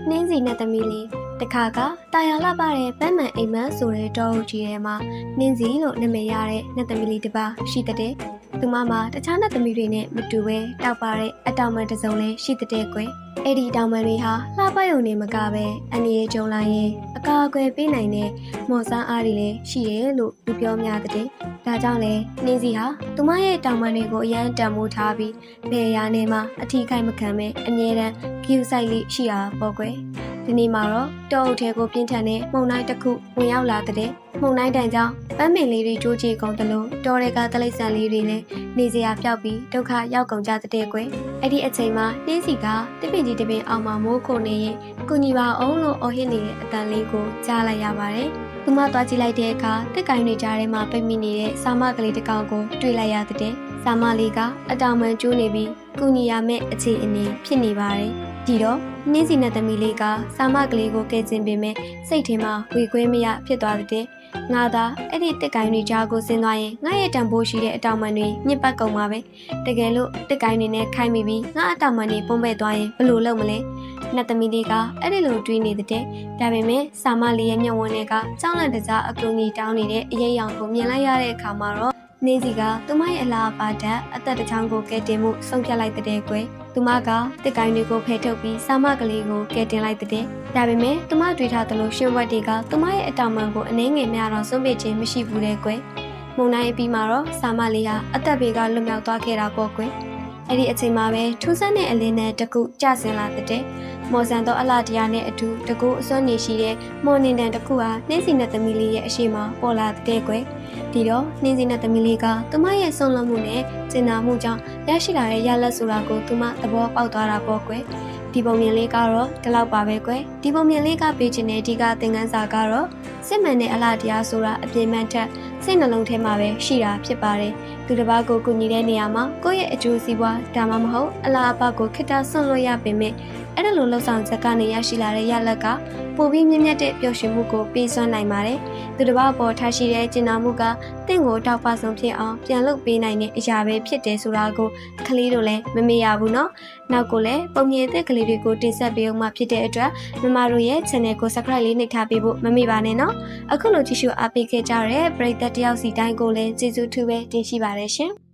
နှင်းစီနဲ့သမီးလေးတခါကတာယာလှပတဲ့ဗတ်မှန်အိမ်မက်ဆိုတဲ့တောအုပ်ကြီးထဲမှာနှင်းစီလို့နာမည်ရတဲ့နတ်သမီးလေးတစ်ပါးရှိတဲ့သူမမှာတခြားနတ်သမီးတွေနဲ့မတူဘဲတောက်ပါတဲ့အတောင်ပံတစ်စုံလေးရှိတဲ့ကွယ်အဲ့ဒီတောင်ပံတွေဟာလှပရုံနဲ့မကပဲအနေရကြုံလာရင်အကာအကွယ်ပေးနိုင်တဲ့မော်ဆန်းအားတွေလည်းရှိတယ်လို့လူပြောများတဲ့ဒါကြောင့်လဲနှင်းစီဟာသူမရဲ့တောင်ပံတွေကိုအရန်တန်မိုးထားပြီးဘယ်ရာနဲ့မှအထီးခိုက်မခံပဲအမြဲတမ်းဂယူဆိုင်လေးရှိတာပေါ့ကွယ်ဒီနေ့မှာတော့တောအုပ်ထဲကိုပြင်းထန်တဲ့မှုန်တိုင်းတစ်ခုဝင်ရောက်လာတဲ့မှုန်တိုင်းတန်ကြောင့်ပန်းပင်လေးတွေကျိုးချေကုန်တယ်လို့တောတွေကတလိပ်ဆန်လေးတွေလည်းနေစရာပြောက်ပြီးဒုက္ခရောက်ကုန်ကြတဲ့ကွယ်အဲ့ဒီအချိန်မှာနှင်းစီကတပင်ကြီးတပင်အောင်မှာမိုးခုန်နေရင်ကုညီပါအောင်လို့အော်ဟစ်နေတဲ့အတန်လေးကိုကြားလိုက်ရပါတယ်သူမသွားကြည့်လိုက်တဲ့အခါတက်ကိုင်းတွေကြားထဲမှာပိတ်မိနေတဲ့စာမကလေးတစ်ကောင်ကိုတွေ့လိုက်ရတဲ့စာမလေးကအတောင်ပံကျိုးနေပြီးကုညီရမယ့်အခြေအနေဖြစ်နေပါတယ်ဒီတော့နှင်းစီနဲ့သမီးလေးကစာမကလေးကိုကဲကျင်ပေးမယ်စိတ်ထဲမှာဝေခွေးမရဖြစ်သွားတဲ့ငါသာအဲ့ဒီတက်ကိုင်းတွေကြားကိုဆင်းသွားရင်ငါရဲ့တံပိုးရှိတဲ့အတောင်ပံတွေညစ်ပတ်ကုန်ပါပဲတကယ်လို့တက်ကိုင်းတွေနဲ့ခိုင်းမိပြီးငါအတောင်ပံတွေပုံပဲ့သွားရင်ဘယ်လိုလုပ်မလဲနတ်သမီးလေးကအဲ့ဒီလိုတွေးနေတဲ့ဒါပေမဲ့စာမလေးရဲ့မျက်ဝန်းထဲကကြောင်းလန့်တကြားအကူကြီးတောင်းနေတဲ့အရေးရောင်ကိုမြင်လိုက်ရတဲ့အခါမှာတော့နှင်းစီကသူမရဲ့အလားပါတတ်အသက်တစ်ချောင်းကိုကဲတင်မှုဆုံးဖြတ်လိုက်တဲ့ကွယ်သူမကတစ်ကိုင်းတွေကိုဖယ်ထုတ်ပြီးစာမကလေးကိုကဲတင်လိုက်တဲ့ဒါပေမဲ့သူမတွေးထားသလိုရှင်ဝက်တွေကသူမရဲ့အတောင်ပံကိုအနှဲငယ်များတော့စွန့်ပစ်ခြင်းမရှိဘူးတဲ့ကွယ်မုန်တိုင်းအပြီးမှာတော့စာမလေးဟာအသက်ဘေးကလွတ်မြောက်သွားခဲ့တာပေါ့ကွယ်အဲ့ဒီအချိန်မှာပဲထူးဆန်းတဲ့အလင်းနဲ့တကူကျဆင်လာတဲ့မော်ဆန်သောအလားတရားနဲ့အတူတကူအစွမ်းနေရှိတဲ့မော်နင်တန်တကူဟာနှင်းစီနဲ့သမီးလေးရဲ့အရှိမပေါ်လာတဲ့ကွယ်ဒီတော့နှင်းစီနဲ့သမီးလေးကသူမရဲ့ဆုံးလွန်မှုနဲ့ကျင်နာမှုကြောင့်ရရှိလာတဲ့ရလဒ်ဆိုတာကိုသူမသဘောပေါက်သွားတာပေါ့ကွယ်ဒီပုံမြင်လေးကတော့ဒီလောက်ပါပဲကွယ်ဒီပုံမြင်လေးကပေးခြင်းတဲ့အဓိကသင်ခန်းစာကတော့စစ်မှန်တဲ့အလားတရားဆိုတာအပြည့်မှန်ထက်စိတ်နှလုံးထဲမှာပဲရှိတာဖြစ်ပါတယ်သူတစ်ပါးကိုကူညီတဲ့နေရာမှာကိုယ့်ရဲ့အကျိုးစီးပွားဒါမှမဟုတ်အလားအပကိုခိတ္တဆွန့်လွတ်ရပေမဲ့အဲ့ဒါလိုလှုပ်ဆောင်ချက်ကနေရရှိလာတဲ့ရလဒ်ကပိုပြီးမြင့်မြတ်တဲ့ပျော်ရွှင်မှုကိုပေးစွမ်းနိုင်ပါတယ်သူတစ်ပါးပေါ်ထားရှိတဲ့ကျင်နာမှုကတင့်ကိုတောက်ပဆုံးဖြစ်အောင်ပြန်လုပ်ပေးနိုင်တဲ့အရာပဲဖြစ်တယ်ဆိုတာကိုကလေးတို့လည်းမမေ့ရဘူးเนาะနောက်ကိုလည်းပုံမြင်တဲ့ကလေးတွေကိုတင်ဆက်ပေးအောင်မှဖြစ်တဲ့အတွက်မမတို့ရဲ့ channel ကို subscribe လေးနှိပ်ထားပေးဖို့မမေ့ပါနဲ့เนาะအခုလိုကြည့်ရှုအားပေးခဲ့ကြတဲ့ပရိသတ်တယောက်စီတိုင်းကိုလည်းကျေးဇူးထူးပဲတင်ရှိပါတယ်ရှင်